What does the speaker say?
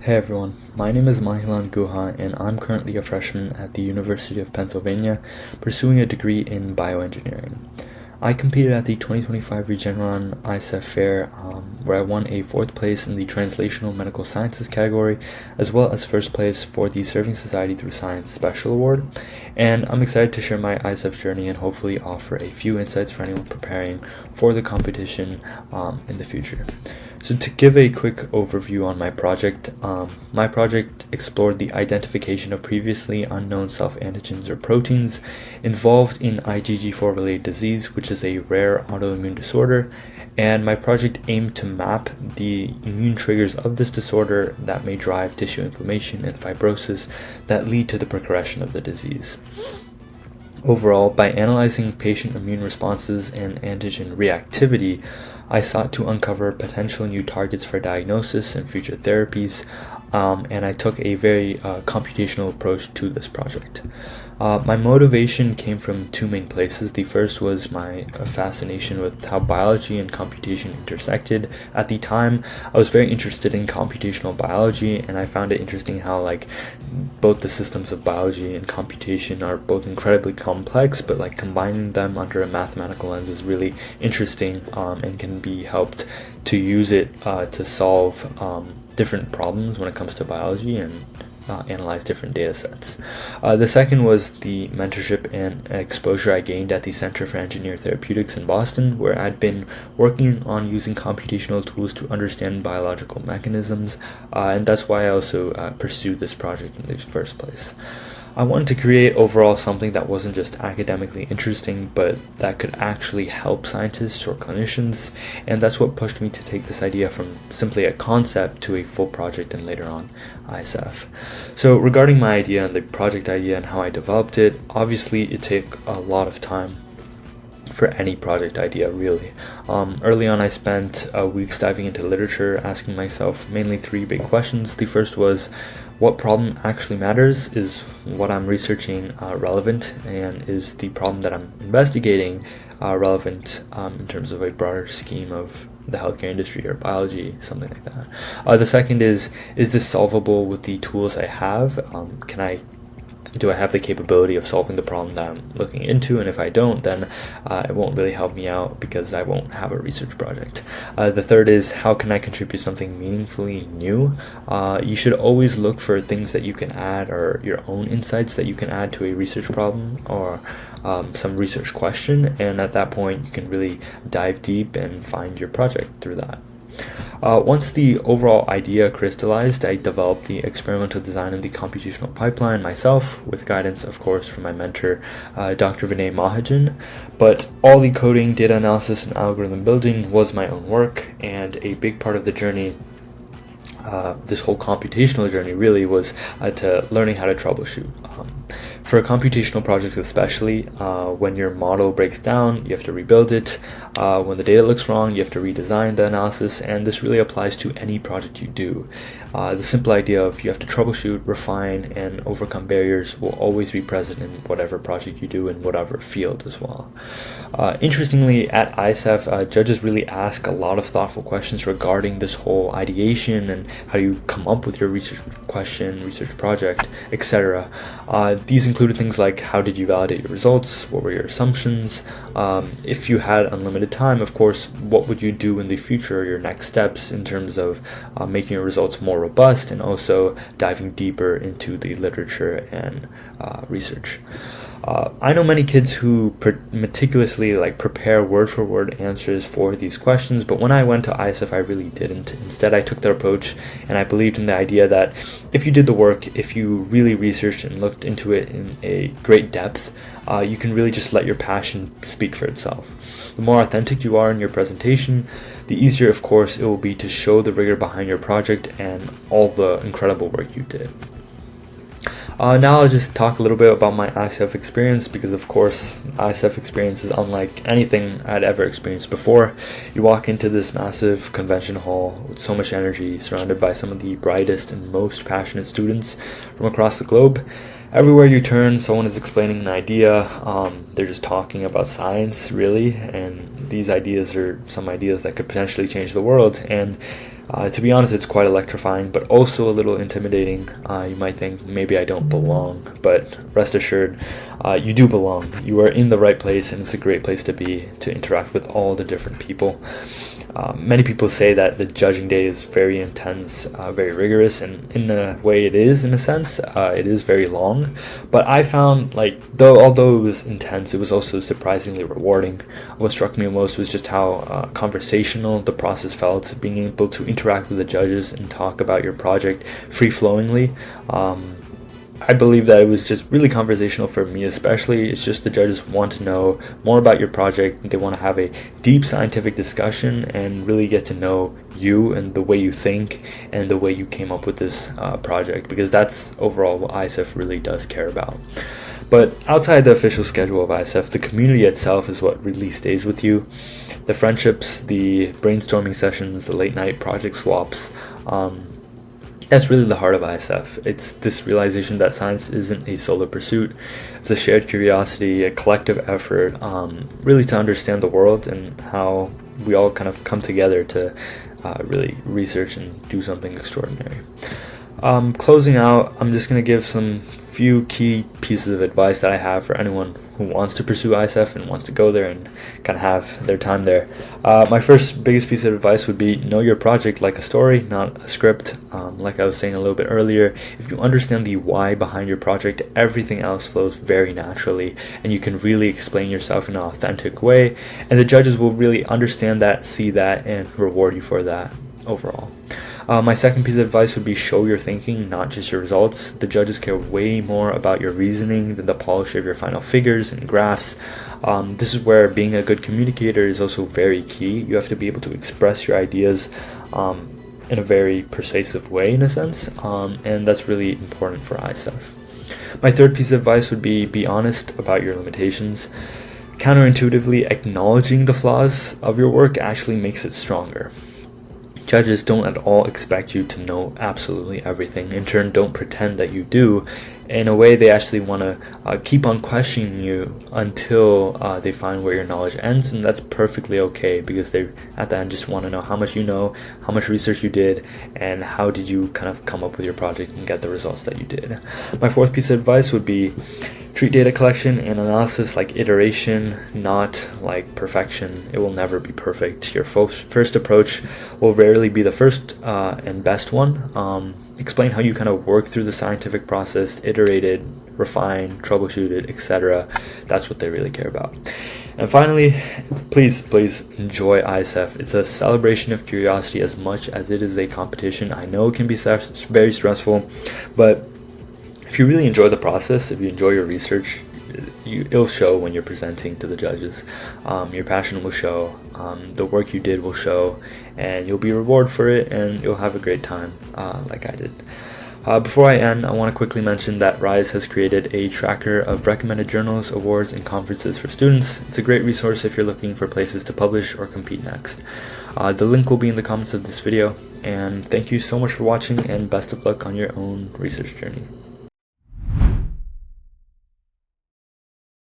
Hey everyone, my name is Mahilan Guha and I'm currently a freshman at the University of Pennsylvania pursuing a degree in bioengineering. I competed at the 2025 Regeneron ISEF Fair where I won a 4th place in the Translational Medical Sciences category as well as 1st place for the Serving Society Through Science Special Award, and I'm excited to share my ISEF journey and hopefully offer a few insights for anyone preparing for the competition in the future. So to give a quick overview on my project explored the identification of previously unknown self-antigens or proteins involved in IgG4-related disease, which is a rare autoimmune disorder, and my project aimed to map the immune triggers of this disorder that may drive tissue inflammation and fibrosis that lead to the progression of the disease. Overall, by analyzing patient immune responses and antigen reactivity, I sought to uncover potential new targets for diagnosis and future therapies, and I took a very computational approach to this project. My motivation came from two main places. The first was my fascination with how biology and computation intersected. At the time, I was very interested in computational biology, and I found it interesting how both the systems of biology and computation are both incredibly complex, but combining them under a mathematical lens is really interesting and can be helped to use it to solve different problems when it comes to biology and analyze different data sets. The second was the mentorship and exposure I gained at the Center for Engineered Therapeutics in Boston, where I'd been working on using computational tools to understand biological mechanisms, and that's why I also pursued this project in the first place. I wanted to create overall something that wasn't just academically interesting, but that could actually help scientists or clinicians, and that's what pushed me to take this idea from simply a concept to a full project and later on ISEF. So regarding my idea and the project idea and how I developed it, obviously it took a lot of time for any project idea, really. Early on, I spent weeks diving into literature, asking myself mainly three big questions. The first was, what problem actually matters? Is what I'm researching relevant? And is the problem that I'm investigating relevant in terms of a broader scheme of the healthcare industry or biology, something like that. The second is this solvable with the tools I have? Do I have the capability of solving the problem that I'm looking into? And if I don't, then it won't really help me out because I won't have a research project. The third is, how can I contribute something meaningfully new? You should always look for things that you can add or your own insights that you can add to a research problem or some research question. And at that point, you can really dive deep and find your project through that. Once the overall idea crystallized, I developed the experimental design and the computational pipeline myself, with guidance, of course, from my mentor, Dr. Vinay Mahajan. But all the coding, data analysis, and algorithm building was my own work, and a big part of the journey, this whole computational journey really, was to learning how to troubleshoot. For a computational project especially, when your model breaks down, you have to rebuild it. When the data looks wrong, you have to redesign the analysis, and this really applies to any project you do. The simple idea of you have to troubleshoot, refine, and overcome barriers will always be present in whatever project you do in whatever field as well. Interestingly, at ISEF, judges really ask a lot of thoughtful questions regarding this whole ideation and how you come up with your research question, research project, etc. These included things like, how did you validate your results? What were your assumptions? If you had unlimited time, of course, what would you do in the future, your next steps in terms of making your results more robust and also diving deeper into the literature and research. I know many kids who meticulously prepare word for word answers for these questions, but when I went to ISF, I really didn't. Instead, I took the approach and I believed in the idea that if you did the work, if you really researched and looked into it in a great depth, you can really just let your passion speak for itself. The more authentic you are in your presentation, the easier, of course, it will be to show the rigor behind your project and all the incredible work you did. Now I'll just talk a little bit about my ISEF experience because, of course, ISEF experience is unlike anything I'd ever experienced before. You walk into this massive convention hall with so much energy, surrounded by some of the brightest and most passionate students from across the globe. Everywhere you turn, someone is explaining an idea. They're just talking about science, really, and these ideas are some ideas that could potentially change the world. And to be honest, it's quite electrifying, but also a little intimidating. You might think maybe I don't belong, but rest assured, you do belong. You are in the right place, and it's a great place to be, to interact with all the different people. Many people say that the judging day is very intense, very rigorous, and in a way it is, in a sense. It is very long, but I found, like, although it was intense, it was also surprisingly rewarding. What struck me most was just how conversational the process felt, being able to interact with the judges and talk about your project free-flowingly. I believe that it was just really conversational for me, especially. It's just the judges want to know more about your project. They want to have a deep scientific discussion and really get to know you and the way you think and the way you came up with this project, because that's overall what ISEF really does care about. But outside the official schedule of ISEF, the community itself is what really stays with you. The friendships, the brainstorming sessions, the late night project swaps, that's really the heart of ISEF. It's this realization that science isn't a solo pursuit. It's a shared curiosity, a collective effort, really to understand the world and how we all kind of come together to really research and do something extraordinary. Closing out, I'm just going to give some few key pieces of advice that I have for anyone who wants to pursue ISEF and wants to go there and kind of have their time there. My first biggest piece of advice would be know your project like a story, not a script. Like I was saying a little bit earlier, if you understand the why behind your project, everything else flows very naturally, and you can really explain yourself in an authentic way, and the judges will really understand that, see that, and reward you for that overall. My second piece of advice would be show your thinking, not just your results. The judges care way more about your reasoning than the polish of your final figures and graphs. This is where being a good communicator is also very key. You have to be able to express your ideas in a very persuasive way, in a sense, and that's really important for ISEF. My third piece of advice would be honest about your limitations. Counterintuitively, acknowledging the flaws of your work actually makes it stronger. Judges don't at all expect you to know absolutely everything. In turn, don't pretend that you do. In a way, they actually want to keep on questioning you until they find where your knowledge ends, and that's perfectly okay, because they, at the end, just want to know how much you know, how much research you did, and how did you kind of come up with your project and get the results that you did. My fourth piece of advice would be treat data collection and analysis like iteration, not like perfection. It will never be perfect. Your first approach will rarely be the first and best one. Explain how you kind of work through the scientific process, iterated, refined, troubleshooted, etc. That's what they really care about. And finally, please enjoy ISEF. It's a celebration of curiosity as much as it is a competition. I know it can be very stressful, but if you really enjoy the process, if you enjoy your research, it'll show when you're presenting to the judges. Your passion will show, the work you did will show, and you'll be rewarded for it, and you'll have a great time like I did. Before I end, I want to quickly mention that RISE has created a tracker of recommended journals, awards, and conferences for students. It's a great resource if you're looking for places to publish or compete next. The link will be in the comments of this video, and thank you so much for watching, and best of luck on your own research journey.